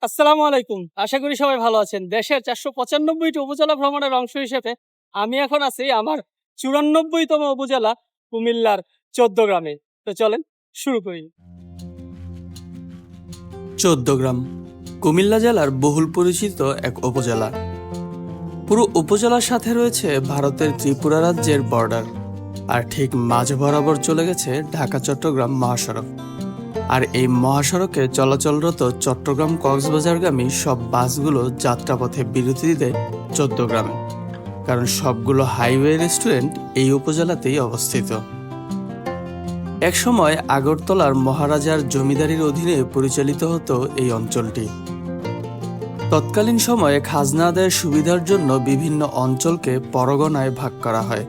আসসালামু আলাইকুম। আশা করি সবাই ভালো আছেন। দেশের ৪৯৫টি উপজেলা ভ্রমণের অংশ হিসেবে আমি এখন আছি আমার ৯৪তম উপজেলা কুমিল্লার ১৪ গ্রামে। তো চলেন শুরু করি। চৌদ্দগ্রাম কুমিল্লা জেলার বহুল পরিচিত এক উপজেলা। পুরো উপজেলার সাথে রয়েছে ভারতের ত্রিপুরা রাজ্যের বর্ডার, আর ঠিক মাঝ বরাবর চলে গেছে ঢাকা চট্টগ্রাম মহাসড়ক। আর এই মহাসড়কে চলাচলরত চট্টগ্রাম কক্সবাজারগামী সব বাসগুলো যাত্রাপথে বিরতি দিতে চৌদ্দগ্রামে, কারণ সবগুলো হাইওয়ে রেস্টুরেন্ট এই উপজেলাতেই অবস্থিত। একসময় আগরতলার মহারাজার জমিদারির অধীনে পরিচালিত হতো এই অঞ্চলটি। তৎকালীন সময়ে খাজনা আদায়ের সুবিধার জন্য বিভিন্ন অঞ্চলকে পরগনায় ভাগ করা হয়।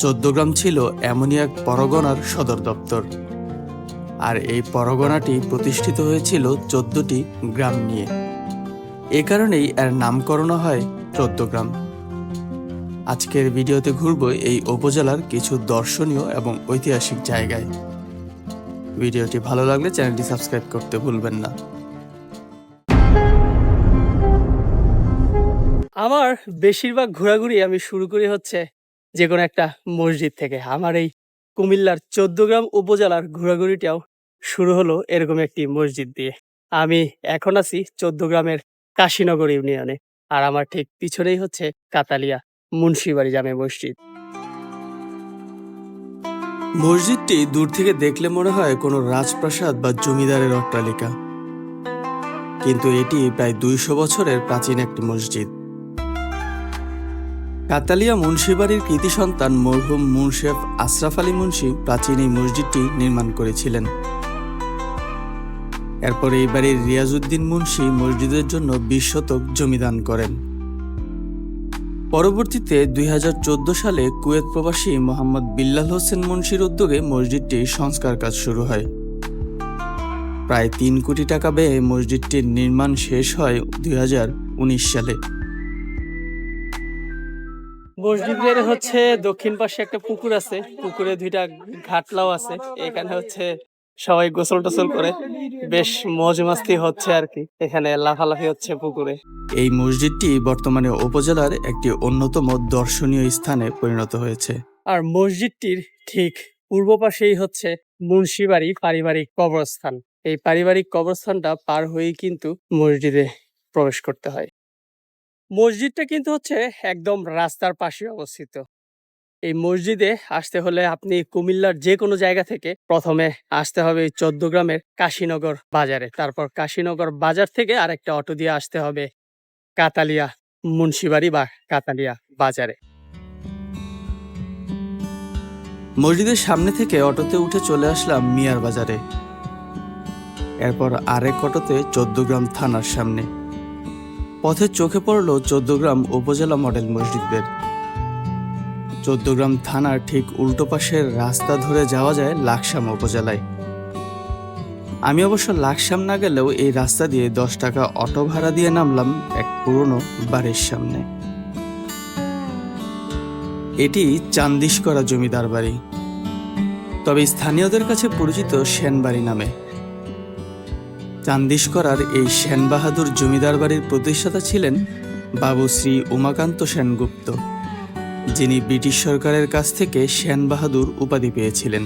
চৌদ্দগ্রাম ছিল এমনই এক পরগনার সদর দপ্তর, আর এই পরগনাটি প্রতিষ্ঠিত হয়েছিল ১৪টি গ্রাম নিয়ে। এ কারণেই এর নামকরণ হয় চৌদ্দগ্রাম। আজকের ভিডিওতে ঘুরব এই উপজেলার কিছু দর্শনীয় এবং ঐতিহাসিক জায়গায়। ভিডিওটি ভালো লাগলে চ্যানেলটি সাবস্ক্রাইব করতে ভুলবেন না। আমার বেশিরভাগ ঘোরাঘুরি আমি শুরু করি হচ্ছে যেকোনো একটা মসজিদ থেকে। আমার এই কুমিল্লার ১৪ গ্রাম উপজেলার ঘোরাঘুরিটাও শুরু হলো এরকম একটি মসজিদ দিয়ে। আমি এখন আছি ১৪ গ্রামের কাশীনগর ইউনিয়নে। আর আমার ঠিক পিছনেই হচ্ছে কাতালিয়া মুন্সিবাড়ি জামে মসজিদ। মসজিদটি দূর থেকে দেখলে মনে হয় কোনো রাজপ্রাসাদ বা জমিদারের অট্টালিকা, কিন্তু এটি প্রায় ২০০ বছরের প্রাচীন একটি মসজিদ। কাতালিয়া মুন্সিবাড়ির কৃতি সন্তান মরহুম মুন্সেফ আশরাফ আলী মুন্সি প্রাচীন এই মসজিদটি নির্মাণ করেছিলেন। এরপর এই বাড়ির রিয়াজউদ্দিন মুন্সি মসজিদের জন্য ২০ শতক জমি দান করেন। পরবর্তীতে ২০১৪ সালে কুয়েত প্রবাসী মোহাম্মদ বিল্লাল হোসেন মুন্সির উদ্যোগে মসজিদটির সংস্কার কাজ শুরু হয়। প্রায় ৩ কোটি টাকা ব্যয়ে মসজিদটির নির্মাণ শেষ হয় ২০১৯ সালে। মসজিদের হচ্ছে দক্ষিণ পাশে একটা পুকুর আছে, পুকুরে ২টা ঘাটলাও আছে। এখানে হচ্ছে সবাই গোসল টোসল করে বেশ মজ মাস্তি হচ্ছে আর কি। এখানে লাফালাফি হচ্ছে পুকুরে। এই মসজিদটি বর্তমানে উপজেলার একটি অন্যতম দর্শনীয় স্থানে পরিণত হয়েছে। আর মসজিদটির ঠিক পূর্ব পাশেই হচ্ছে মুন্সিবাড়ি পারিবারিক কবরস্থান। এই পারিবারিক কবরস্থানটা পার হয়েই কিন্তু মসজিদে প্রবেশ করতে হয়। মসজিদটা কিন্তু হচ্ছে একদম রাস্তার পাশে অবস্থিত। এই মসজিদে আসতে হলে আপনি কুমিল্লার যে কোনো জায়গা থেকে প্রথমে আসতে হবে এই ১৪ গ্রামের কাশীনগর বাজারে। তারপর কাশীনগর বাজার থেকে আরেকটা অটো দিয়ে আসতে হবে কাতালিয়া মুন্সিবাড়ি বা কাতালিয়া বাজারে। মসজিদের সামনে থেকে অটোতে উঠে চলে আসলাম মিয়ার বাজারে। এরপর আরেক অটোতে ১৪ গ্রাম থানার সামনে। পথে চোখে পড়ল ১৪ গ্রাম উপজেলা মডেল মসজিদের। ১৪ গ্রাম থানার ঠিক উল্টো পাশের রাস্তা ধরে যাওয়া যায় লাকসাম উপজেলায়। আমি অবশ্য লাকসাম না গেলেও এই রাস্তা দিয়ে ১০ টাকা অটো ভাড়া দিয়ে নামলাম এক পুরনো বাড়ির সামনে। এটি চান্দিশ করা জমিদার বাড়ি, তবে স্থানীয়দের কাছে পরিচিত সেনবাড়ি নামে। চান্দিশ করার এই সেন বাহাদুর জমিদার বাড়ির প্রতিষ্ঠাতা ছিলেন বাবু শ্রী উমাকান্ত সেনগুপ্ত, যিনি ব্রিটিশ সরকারের কাছ থেকে সেন বাহাদুর উপাধি পেয়েছিলেন।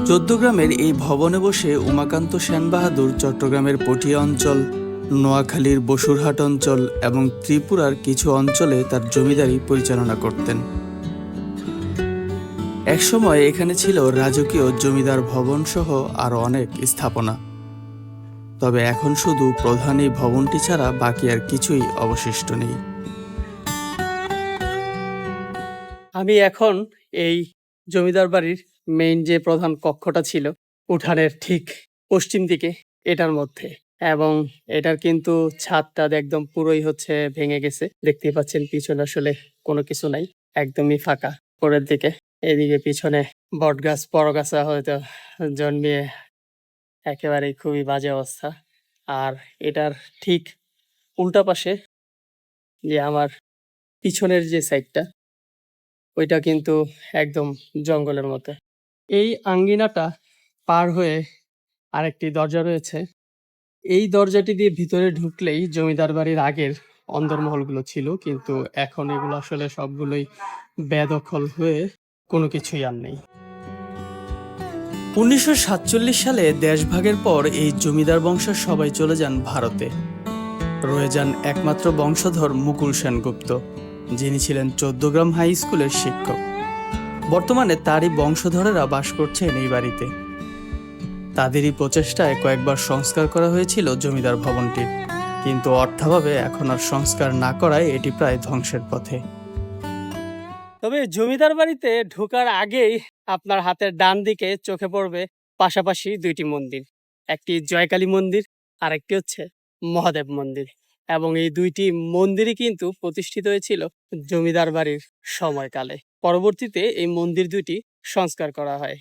১৪ গ্রামের এই ভবনে বসে উমাকান্ত সেন বাহাদুর চট্টগ্রামের পটিয়া অঞ্চল, নোয়াখালীর বসুরহাট অঞ্চল এবং ত্রিপুরার কিছু অঞ্চলে তার জমিদারি পরিচালনা করতেন। একসময় এখানে ছিল রাজকীয় জমিদার ভবন সহ আরো অনেক স্থাপনা, তবে এখন শুধু প্রধান এই ভবনটি ছাড়া বাকি আর কিছুই অবশিষ্ট নেই। আমি এখন এই জমিদার বাড়ির মেইন যে প্রধান কক্ষটা ছিল উঠানের ঠিক পশ্চিম দিকে এটার মধ্যে, এবং এটার কিন্তু ছাদটা একদম পুরোই হচ্ছে ভেঙে গেছে। দেখতেই পাচ্ছেন পিছনে আসলে কোনো কিছু নাই, একদমই ফাঁকা। পরের দিকে এদিকে পিছনে বটগাছ বড়গাছা হয়তো জন্মিয়ে একেবারেই খুবই বাজে অবস্থা। আর এটার ঠিক উল্টা পাশে যে আমার পিছনের যে সাইডটা, ওইটা কিন্তু একদম জঙ্গলের মধ্যে। এই আঙ্গিনাটা পার হয়ে আরেকটি দরজা রয়েছে, এই দরজাটি দিয়ে ভিতরে ঢুকলেই জমিদার বাড়ির আগের অন্দরমহলগুলো ছিল, কিন্তু এখন এগুলো আসলে সবগুলোই বেদখল হয়ে কোনো কিছুই আর নেই। 1947 সালে দেশভাগের পর এই জমিদার বংশের সবাই চলে যান ভারতে। রয়ে যান একমাত্র বংশধর মুকুল সেনগুপ্ত, যিনি ছিলেন 14 গ্রাম হাই স্কুলের শিক্ষক। বর্তমানে তারই বংশধরেরা বাস করছেন এই বাড়িতে। তাদেরই প্রচেষ্টায় কয়েকবার সংস্কার করা হয়েছিল জমিদার ভবনটির, কিন্তু অর্থাভাবে এখন আর সংস্কার না করায় এটি প্রায় ধ্বংসের পথে। তবে জমিদার বাড়িতে ঢোকার আগেই আপনার হাতের ডান দিকে চোখে পড়বে পাশাপাশি দুইটি মন্দির, একটি জয়কালী মন্দির আর একটি হচ্ছে মহাদেব মন্দির। এবং এই দুইটি মন্দিরই কিন্তু প্রতিষ্ঠিত হয়েছিল জমিদার বাড়ির সময়কালে। পরবর্তীতে এই মন্দির দুটি সংস্কার করা হয়।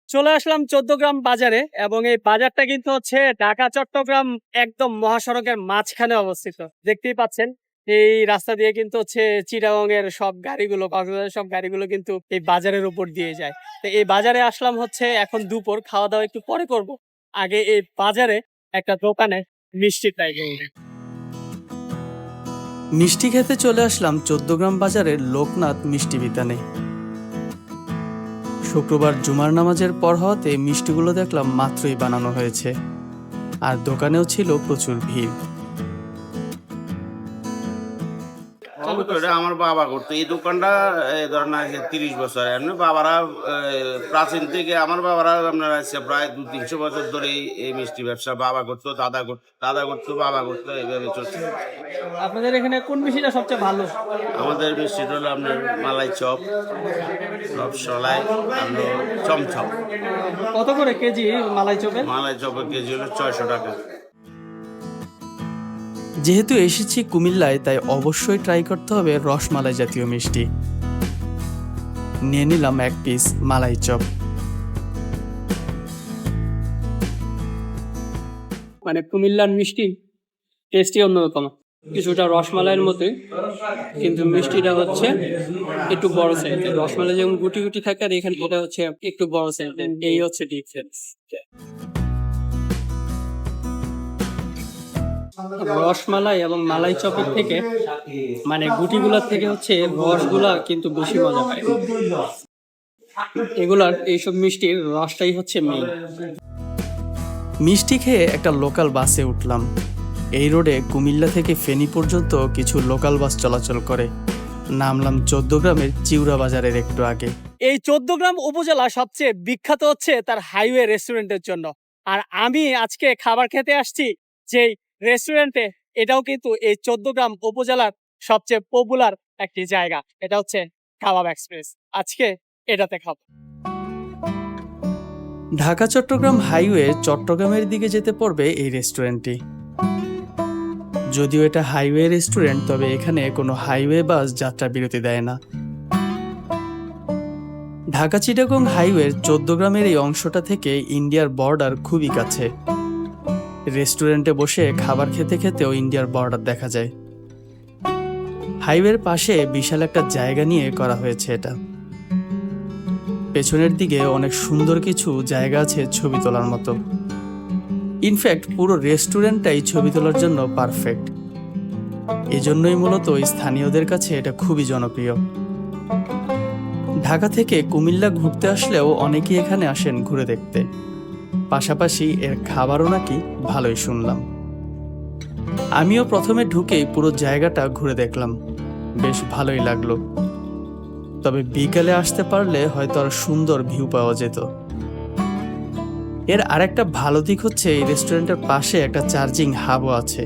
চলে আসলাম 14 গ্রাম বাজারে, এবং এই বাজারটা কিন্তু হচ্ছে ঢাকা চট্টগ্রাম একদম মহাসড়কের মাঝখানে অবস্থিত। দেখতেই পাচ্ছেন এই রাস্তা দিয়ে কিন্তু হচ্ছে চিটাগং এর সব গাড়িগুলো, কক্সবাজারের সব গাড়িগুলো কিন্তু এই বাজারের উপর দিয়ে যায়। তো এই বাজারে আসলাম হচ্ছে এখন দুপুর, খাওয়া দাওয়া একটু পরে করব। আগে এই বাজারে একটা দোকানে মিষ্টি ট্রাই করব। মিষ্টি খেতে চলে আসলাম 14 গ্রাম বাজারের লোকনাথ মিষ্টি বিতানে। শুক্রবার জুমার নামাজের পর হওয়াতে মিষ্টিগুলো দেখলাম মাত্রই বানানো হয়েছে, আর দোকানেও ছিল প্রচুর ভিড়। এটা আমার বাবা করতো এই দোকানটা, ধরেন আজকে 30 বছর। এমনি বাবারা প্রাচীন থেকে আমার বাবারা আপনার আছে প্রায় 200-300 বছর ধরে এই মিষ্টি ব্যবসা বাবা করতো, দাদা করতো, বাবা করতো, এইভাবে চলছে। আপনাদের এখানে কোন মিষ্টিটা সবচেয়ে ভালো? আমাদের মিষ্টিটা হলো আপনার মালাই চপ, রসমালাই, আপনার চমচম। কত করে কেজি মালাই চপের? মালাই চপের কেজি হলো 600 টাকা। যেহেতু এসেছি কুমিল্লায়, তাই অবশ্যই ট্রাই করতে হবে রসমালাই জাতীয় মিষ্টি। নিয়ে নিলাম 1 পিস মালাই চপ। মানে কুমিল্লার মিষ্টি টেস্টই অন্যরকম, কিছুটা রসমালাইয়ের মতো, কিন্তু মিষ্টিটা হচ্ছে একটু বড় সাইজের। রসমালাই যেমন গুটি গুটি থাকে, আর এখানে এটা হচ্ছে একটু বড় সাইজের। এই হচ্ছে ডিফারেন্স। রসমালাই এবং মালাই চপের থেকে মানে গুটিগুলোর থেকে হচ্ছে রসগুলা কিন্তু বেশি মজা পায়। এগুলার এইসব মিষ্টির রসটাই হচ্ছে মেইন। মিষ্টি খেয়ে একটা লোকাল বাসে উঠলাম। এই রোডে কুমিল্লা থেকে ফেনী পর্যন্ত কিছু লোকাল বাস চলাচল করে। নামলাম 14 গ্রামের চিউরা বাজারের একটু আগে। এই 14 গ্রাম উপজেলা সবচেয়ে বিখ্যাত হচ্ছে তার হাইওয়ে রেস্টুরেন্টের জন্য। আর আমি আজকে খাবার খেতে আসছি যেই রেস্টুরেন্টে, এটাও কিন্তু এই 14 গ্রাম উপজেলার সবচেয়ে পপুলার একটি জায়গা। এটা হচ্ছে কাবাব এক্সপ্রেস। আজকে এটাতে খাবো। ঢাকা চট্টগ্রাম হাইওয়ে চট্টগ্রামের দিকে যেতে পড়বে এই রেস্টুরেন্টটি। যদিও এটা হাইওয়ে রেস্টুরেন্ট, তবে এখানে কোনো হাইওয়ে বাস যাত্রা বিরতি দেয় না। ঢাকা চিটাগং হাইওয়ের 14 গ্রামের এই অংশটা থেকে ইন্ডিয়ার বর্ডার খুবই কাছে। রেস্টুরেন্টে বসে খাবার খেতে খেতেও ইন্ডিয়ার বর্ডার দেখা যায়। হাইওয়ের পাশে বিশাল একটা জায়গা নিয়ে করা হয়েছে এটা। পেছনের দিকে অনেক সুন্দর কিছু জায়গা আছে ছবি তোলার মতো। ইনফ্যাক্ট পুরো রেস্টুরেন্টটাই ছবি তোলার জন্য পারফেক্ট। এজন্যই মূলত স্থানীয়দের কাছে এটা খুবই জনপ্রিয়। ঢাকা থেকে কুমিল্লা ঘুরতে আসলেও অনেকেই এখানে আসেন ঘুরে দেখতে। পাশাপাশি এর খাবারও নাকি ভালোই শুনলাম। আমিও প্রথমে ঢুকেই পুরো জায়গাটা ঘুরে দেখলাম, বেশ ভালোই লাগলো। তবে বিকালে আসতে পারলে হয়তো আর সুন্দর ভিউ পাওয়া যেত। এর আরেকটা ভালো দিক হচ্ছে এই রেস্টুরেন্টের পাশে একটা চার্জিং হাবও আছে।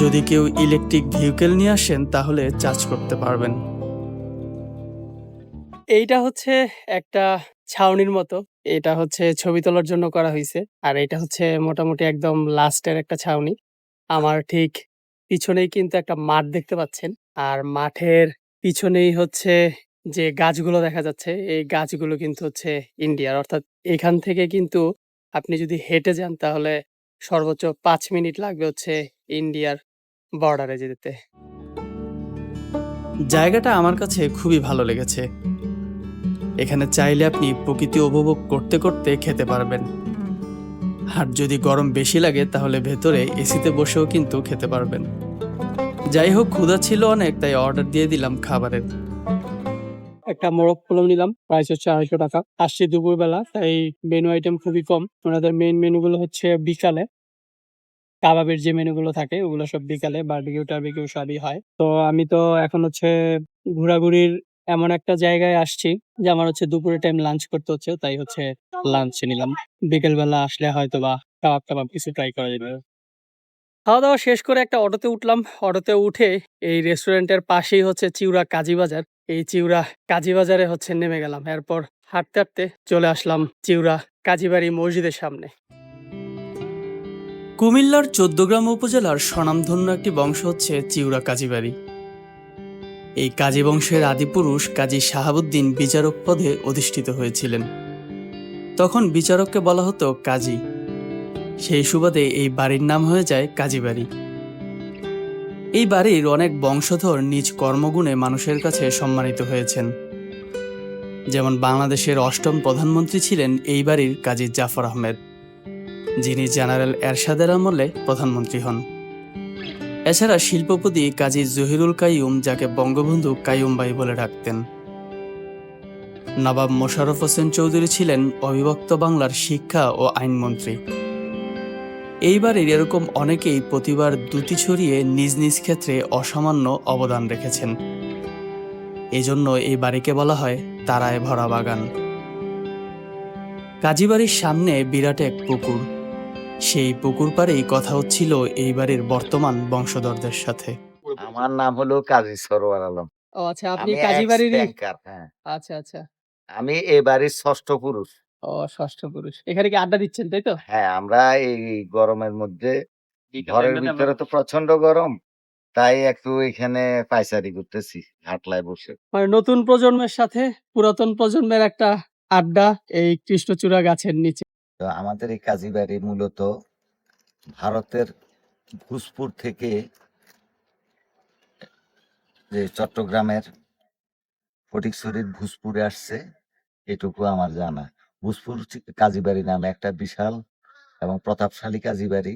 যদি কেউ ইলেকট্রিক ভেহিকেল নিয়ে আসেন তাহলে চার্জ করতে পারবেন। এইটা হচ্ছে একটা ছাউনির মতো, এটা হচ্ছে ছবি তোলার জন্য করা হয়েছে। আর এটা হচ্ছে মোটামুটি একদম লাস্টের একটা ছাউনি। আমার ঠিক পিছনেই কিন্তু একটা মাঠ দেখতে পাচ্ছেন, আর মাঠের পিছনেই হচ্ছে যে গাছগুলো দেখা যাচ্ছে, এই গাছগুলো কিন্তু হচ্ছে ইন্ডিয়ার। অর্থাৎ এখান থেকে কিন্তু আপনি যদি হেঁটে যান তাহলে সর্বোচ্চ 5 মিনিট লাগবে হচ্ছে ইন্ডিয়ার বর্ডারে যেতে। জায়গাটা আমার কাছে খুবই ভালো লেগেছে। এখানে চাইলে আপনি প্রকৃতি উপভোগ করতে করতে খেতে পারবেন। আর যদি গরম বেশি লাগে তাহলে ভেতরে এসিতে বসেও কিন্তু খেতে পারবেন। যাই হোক, ক্ষুধা ছিল অনেক, তাই অর্ডার দিয়ে দিলাম খাবারের। একটা মোরগ পোলাও নিলাম, প্রাইস হচ্ছে 250 টাকা। আসছি দুপুরবেলা, তাই মেনু আইটেম খুবই কম। ওনাদের মেইন মেনুগুলো হচ্ছে বিকালে, কাবাবের যে মেনুগুলো থাকে ওগুলো সব বিকালে, বারবিকিউ টারবিকিউ সবই হয়। তো আমি তো এখন হচ্ছে ঘোরাঘুরির এমন একটা জায়গায় আসছি যে আমার হচ্ছে দুপুরে টাইম লাঞ্চ করতে হচ্ছে, তাই হচ্ছে লাঞ্চ নিলাম। বিকেল বেলা আসলে হয়তো বা কাবাব টাবাব কিছু ট্রাই করা যাবে। খাওয়া দাওয়া শেষ করে একটা অটোতে উঠলাম। অটোতে উঠে এই রেস্টুরেন্টের পাশেই হচ্ছে চিউরা কাজীবাজার। এই চিউরা কাজীবাজারে হচ্ছে নেমে গেলাম। এরপর হাঁটতে হাঁটতে চলে আসলাম চিউরা কাজীবাড়ি মসজিদের সামনে। কুমিল্লার ১৪গ্রাম উপজেলার স্বনামধন্য একটি বংশ হচ্ছে চিউরা কাজীবাড়ি। এই কাজী বংশের আদিপুরুষ কাজী শাহাবুদ্দিন বিচারক পদে অধিষ্ঠিত হয়েছিলেন। তখন বিচারককে বলা হতো কাজী। সেই সুবাদে এই বাড়ির নাম হয়ে যায় কাজীবাড়ি। এই বাড়ির অনেক বংশধর নিজ কর্মগুণে মানুষের কাছে সম্মানিত হয়েছেন। যেমন বাংলাদেশের ৮ম প্রধানমন্ত্রী ছিলেন এই বাড়ির কাজী জাফর আহমেদ, যিনি জেনারেল এরশাদের আমলে প্রধানমন্ত্রী হন। এছাড়া শিল্পপতি কাজী জহিরুল কাইয়ুম, যাকে বঙ্গবন্ধু কাইয়ুম ভাই বলে ডাকতেন। নবাব মোশাররফ হোসেন চৌধুরী ছিলেন অবিভক্ত বাংলার শিক্ষা ও আইনমন্ত্রী। এই বাড়ির এরকম অনেকেই প্রতিবার দুটি ছড়িয়ে নিজ নিজ ক্ষেত্রে অসামান্য অবদান রেখেছেন। এজন্য এই বাড়িকে বলা হয় তারায় ভরা বাগান। কাজীবাড়ির সামনে বিরাট এক পুকুর। সেই পুকুর পাড়েই কথা হচ্ছিল এই বাড়ির বর্তমান বংশধরদের সাথে। আমার নাম হলো কাজী সরোয়ার আলম। ও আচ্ছা, আপনি আমি কাজী এক্স বাড়িরই? ব্যাংকার। হ্যাঁ, আচ্ছা আচ্ছা। আমি এ বাড়ির ষষ্ঠ পুরুষ। ও, ষষ্ঠ পুরুষ। এখানে কি আড্ডা দিচ্ছেন, তাই তো? হ্যাঁ, আমরা এই গরমের মধ্যে ঘরের ভিতরে তো প্রচন্ড গরম, তাই একটু এখানে পায়চারি করতেছি ঘাটলায় বসে। মানে নতুন প্রজন্মের সাথে পুরাতন প্রজন্মের একটা আড্ডা এই কৃষ্ণচূড়া গাছের নিচে। তো আমাদের এই কাজী বাড়ি মূলত ভারতের ভোজপুর থেকে, যে চট্টগ্রামের ফটিকছড়ির ভোজপুরে আসছে, এটুকু আমার জানা। ভোজপুর কাজীবাড়ি নামে একটা বিশাল এবং প্রতাপশালী কাজীবাড়ি।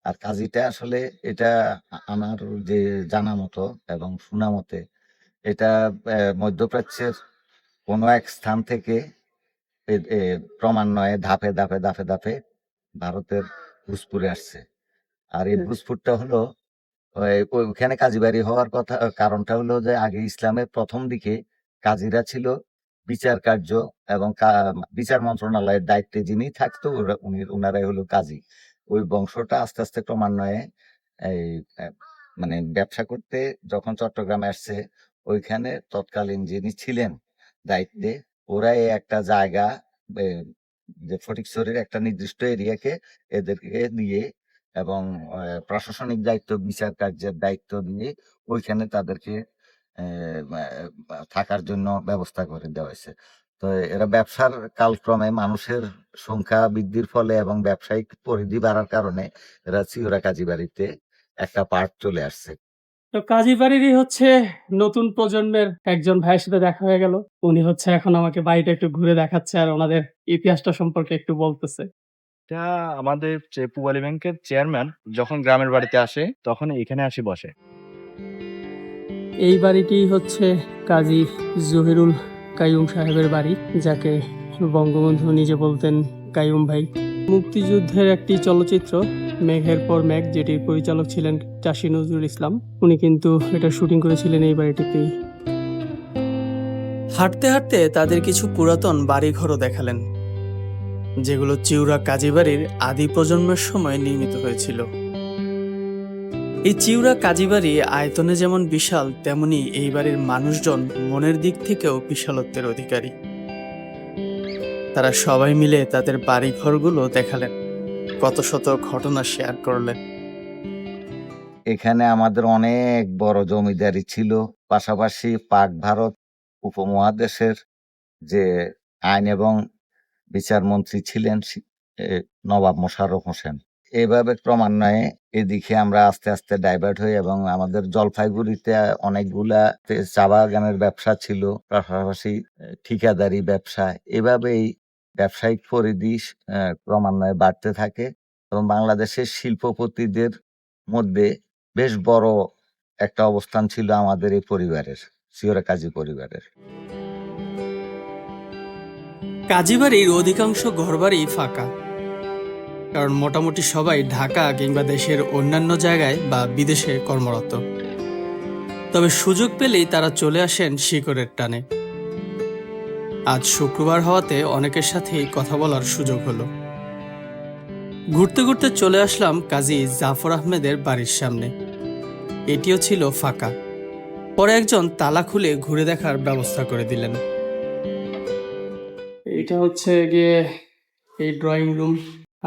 আর কাজীটা আসলে এটা আমার যে জানা মতো এবং শোনা মতে, এটা মধ্যপ্রাচ্যের কোনো এক স্থান থেকে ক্রমান্বয়ে ধাপে ধাপে ধাপে ধাপে ভারতের ভোজপুরে আসছে। আর এই ভোজপুরটা হলো ওইখানে কাজীবাড়ি হওয়ার কথা, কারণটা হলো যে আগে ইসলামের প্রথম দিকে কাজীরা ছিল বিচার কার্য এবং বিচার মন্ত্রণালয়ের দায়িত্বে যিনি থাকতো ওনারাই হলো কাজী। ওই বংশটা আস্তে আস্তে ক্রমান্বয়ে এই মানে ব্যবসা করতে যখন চট্টগ্রামে আসছে, ওইখানে তৎকালীন যিনি ছিলেন দায়িত্বে, ওরাই একটা জায়গা, এ, যে ফটিকছড়ির একটা নির্দিষ্ট এরিয়াকে এদেরকে দিয়ে এবং প্রশাসনিক দায়িত্ব, বিচার কার্যের দায়িত্ব দিয়ে ওইখানে তাদেরকে থাকার জন্য ব্যবস্থা করে দেওয়া হয়েছে। তো এরা ব্যবসার কালক্রমে মানুষের সংখ্যা বৃদ্ধির ফলে এবং ব্যবসায়িক পরিধি বাড়ার কারণে এরা চিউরা কাজীবাড়িতে একটা পার্ট চলে আসছে। তো কাজী বাড়িরই হচ্ছে নতুন প্রজন্মের একজন ভাইয়ের সাথে দেখা হয়ে গেল। উনি হচ্ছে এখন আমাকে বাড়িটা একটু ঘুরে দেখাচ্ছে আর ওনাদের ইতিহাসটা সম্পর্কে একটু বলতেছে। এটা আমাদের পূবালী ব্যাংকের চেয়ারম্যান যখন গ্রামের বাড়িতে আসে তখন এখানে আসি বসে। এই বাড়িটি হচ্ছে কাজী জহিরুল কাইয়ুম সাহেবের বাড়ি, যাকে বঙ্গবন্ধু নিজে বলতেন কাইয়ুম ভাই। মুক্তিযুদ্ধের একটি চলচ্চিত্র মেঘের পর মেঘ, যেটির পরিচালক ছিলেন চাষী নজরুল ইসলাম, উনি কিন্তু এটা শুটিং করেছিলেন এই বাড়িটিতেই। হাঁটতে হাঁটতে তাদের কিছু পুরাতন বাড়িঘরও দেখালেন, যেগুলো চিউরা কাজীবাড়ির আদি প্রজন্মের সময় নির্মিত হয়েছিল। এই চিউরা কাজীবাড়ি আয়তনে যেমন বিশাল, তেমনি এই বাড়ির মানুষজন মনের দিক থেকেও বিশালত্বের অধিকারী। তারা সবাই মিলে তাদের বাড়িঘরগুলো দেখালেন, কত শত ঘটনা শেয়ার করলেন। এখানে আমাদের অনেক বড় জমিদারি ছিল। পাশাপাশি পাক ভারত উপমহাদেশের যে আইন এবং বিচার মন্ত্রী ছিলেন নবাব মোশাররফ হোসেন। এভাবে ক্রমান্বয়ে এদিকে আমরা আস্তে আস্তে ডাইভার্ট হই এবং আমাদের জলপাইগুড়িতে অনেকগুলা চা বাগানের ব্যবসা ছিল, পাশাপাশি ঠিকাদারি ব্যবসা। এভাবেই ব্যবসায়িক পরিধি ক্রমান্বয়ে বাড়তে থাকে এবং বাংলাদেশের শিল্পপতিদের মধ্যে বেশ বড় একটা অবস্থান ছিল আমাদের এই পরিবারের, সিওরা কাজী পরিবারের। কাজীবাড়ির অধিকাংশ ঘরবাড়ি ফাঁকা, কারণ মোটামুটি সবাই ঢাকা কিংবা দেশের অন্যান্য জায়গায় বা বিদেশে কর্মরত। তবে সুযোগ পেলেই তারা চলে আসেন শিকড়ের টানে। আজ শুক্রবার হওয়াতে অনেকের সাথেই কথা বলার সুযোগ হলো। ঘুরতে ঘুরতে চলে আসলাম কাজী জাফর আহমেদের বাড়ির সামনে। এটিও ছিল ফাঁকা। পরে একজন তালা খুলে ঘুরে দেখার ব্যবস্থা করে দিলেন। এটা হচ্ছে গিয়ে এই ড্রয়িং রুম।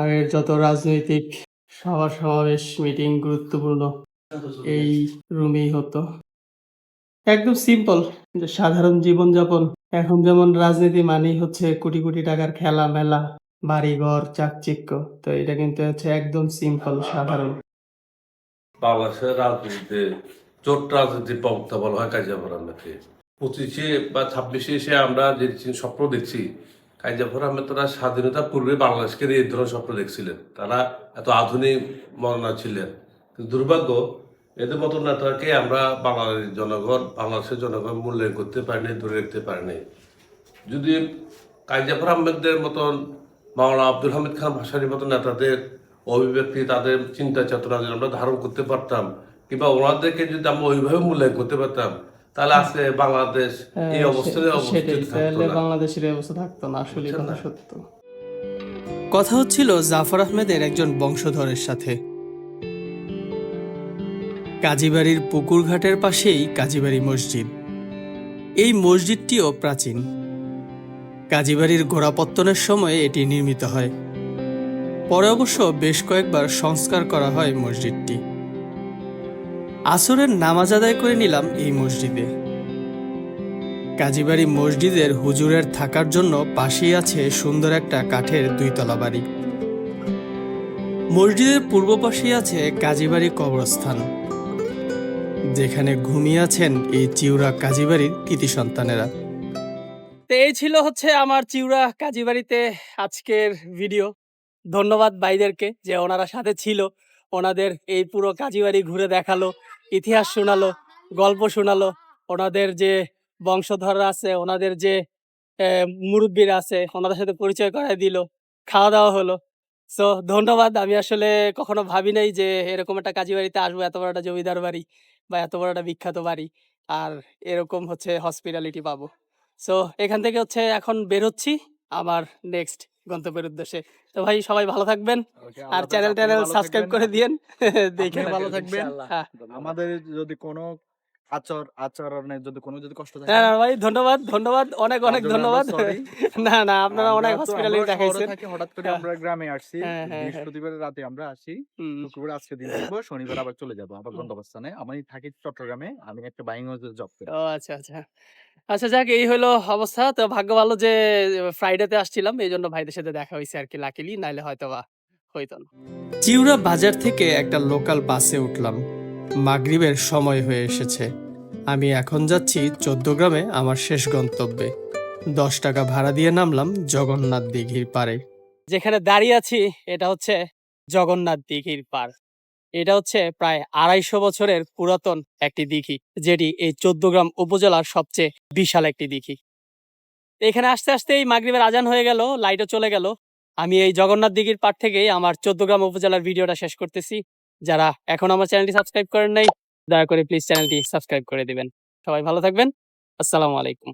আগের যত রাজনৈতিক সভা সমাবেশ মিটিং গুরুত্বপূর্ণ এই রুমেই হতো। একদম সিম্পল, যে সাধারণ জীবনযাপন। এখন যেমন রাজনীতি মানেই হচ্ছে কোটি কোটি টাকার খেলা মেলা, বাড়িঘর, চাকচিক্য। তো এটা কিন্তু হচ্ছে একদম সিম্পল সাধারণ। বাংলাদেশের রাজনীতিতে জোট রাজনীতির প্রবক্তা বলা হয় কাজী জাফর আহমেদকে। 25-এ বা 26-এ এসে আমরা যে স্বপ্ন দেখছি, কাজী জাফর আহমেদ তারা স্বাধীনতা পূর্বে বাংলাদেশকে এই ধরনের স্বপ্ন দেখছিলেন। তারা এত আধুনিক মননা ছিলেন, কিন্তু দুর্ভাগ্য এদের মতো নেতাকে আমরা বাংলাদেশের জনগণ মূল্যায়ন করতে পারিনি, ধরে রাখতে পারিনি। যদি কাজী জাফর আহমেদের মতন, মাওলানা আব্দুল হামিদ খান ভাসানীর মতন নেতাদের অভিব্যক্তি, তাদের চিন্তা চেতনা যদি আমরা ধারণ করতে পারতাম, কিংবা ওনাদেরকে যদি আমরা ওইভাবে মূল্যায়ন করতে পারতাম, তাহলে আজকে বাংলাদেশ এই অবস্থায় অবস্থিত থাকতো না। বাংলাদেশের এই অবস্থা থাকতো না, আসলে কথা সত্য। কথা হচ্ছিল জাফর আহমেদের একজন বংশধরের সাথে। কাজীবাড়ির পুকুরঘাটের পাশেই কাজীবাড়ি মসজিদ। এই মসজিদটিও প্রাচীন। কাজীবাড়ির গোড়াপত্তনের সময় এটি নির্মিত হয়। পরে অবশ্য বেশ কয়েকবার সংস্কার করা হয় মসজিদটি। আসরের নামাজ আদায় করে নিলাম এই মসজিদে। কাজীবাড়ি মসজিদের হুজুরের থাকার জন্য পাশেই আছে সুন্দর একটা কাঠের 2 তলা বাড়ি। মসজিদের পূর্ব পাশেই আছে কাজীবাড়ি কবরস্থান, যেখানে ঘুমিয়ে আছেন এই চিউরা কাজীবাড়ির কৃতি সন্তানেরা। তো এই ছিল হচ্ছে আমার চিউরা কাজীবাড়িতে আজকের ভিডিও। ধন্যবাদ ভাইদেরকে যে ওনারা সাথে ছিল, ওনাদের এই পুরো কাজীবাড়ি ঘুরে দেখালো, ইতিহাস শোনালো, গল্প শোনালো। ওনাদের যে বংশধররা আছে, ওনাদের যে মুরব্বীরা আছে, ওনাদের সাথে পরিচয় করায় দিল, খাওয়া দাওয়া হলো। সো ধন্যবাদ। আমি আসলে কখনো ভাবি নাই যে এরকম একটা কাজীবাড়িতে আসবো, এত বড় একটা জমিদার বাড়ি বা এত বড় একটা বিখ্যাত বাড়ি, আর এরকম হচ্ছে হসপিটালিটি পাবো। সো এখান থেকে হচ্ছে এখন বের হচ্ছি আমার নেক্সট গন্তব্যের উদ্দেশ্যে। তো ভাই সবাই ভালো থাকবেন, আর চ্যানেল সাবস্ক্রাইব করে দিয়েন। দেখে ভালো থাকবেন। হ্যাঁ। আমাদের যদি কোনো আচরণে যদি কষ্ট থাকে, না ভাই, ধন্যবাদ অনেক তার জন্য ধন্যবাদ। আমরা sorry। না আপনারা অনেক আমরা হসপিটালিটি শহরে দেখাইছেন। থাকি, হঠাৎ করে হ্যাঁ। আমরা গ্রামে আসছি। হ্যাঁ। বৃহস্পতিবার রাতে আমরা আসি, হুম। শুক্রবার আজকে দিন থাকবো, শনিবার আবার চলে যাবো আবার গন্তব্যস্থানে। আমি থাকি চট্টগ্রামে, আমি একটা বাইং হাউসে জব করি। ও আচ্ছা যাক, এই হলো অবস্থা। তো ভাগ্য ভালো যে ফ্রাইডেতে আসছিলাম, এই জন্য ভাইদের সাথে দেখা হয়েছে আর কি, লাকিলি, নাইলে হয়তো বা হইতো না। চিউরা বাজার থেকে একটা লোকাল বাসে উঠলাম। মাগরিবের সময় হয়ে এসেছে। আমি এখন যাচ্ছি 14 গ্রামে আমার শেষ গন্তব্যে। 10 টাকা ভাড়া দিয়ে নামলাম জগন্নাথ দিঘির পাড়ে। যেখানে দাঁড়িয়ে আছি এটা হচ্ছে জগন্নাথ দিঘির পাড়। এটা হচ্ছে প্রায় 250 বছরের পুরাতন একটি দিঘি, যেটি এই 14 গ্রাম উপজেলার সবচেয়ে বিশাল একটি দিঘি। এখানে আসতে আসতেই মাগরিবের আজান হয়ে গেল, লাইটও চলে গেল। আমি এই জগন্নাথ দিঘির পাড় থেকেই আমার 14 গ্রাম উপজেলার ভিডিওটা শেষ করতেছি। যারা এখন আমার চ্যানেলটি সাবস্ক্রাইব করেন নাই, দয়া করে প্লিজ চ্যানেলটি সাবস্ক্রাইব করে দিবেন। সবাই ভালো থাকবেন। আসসালামু আলাইকুম।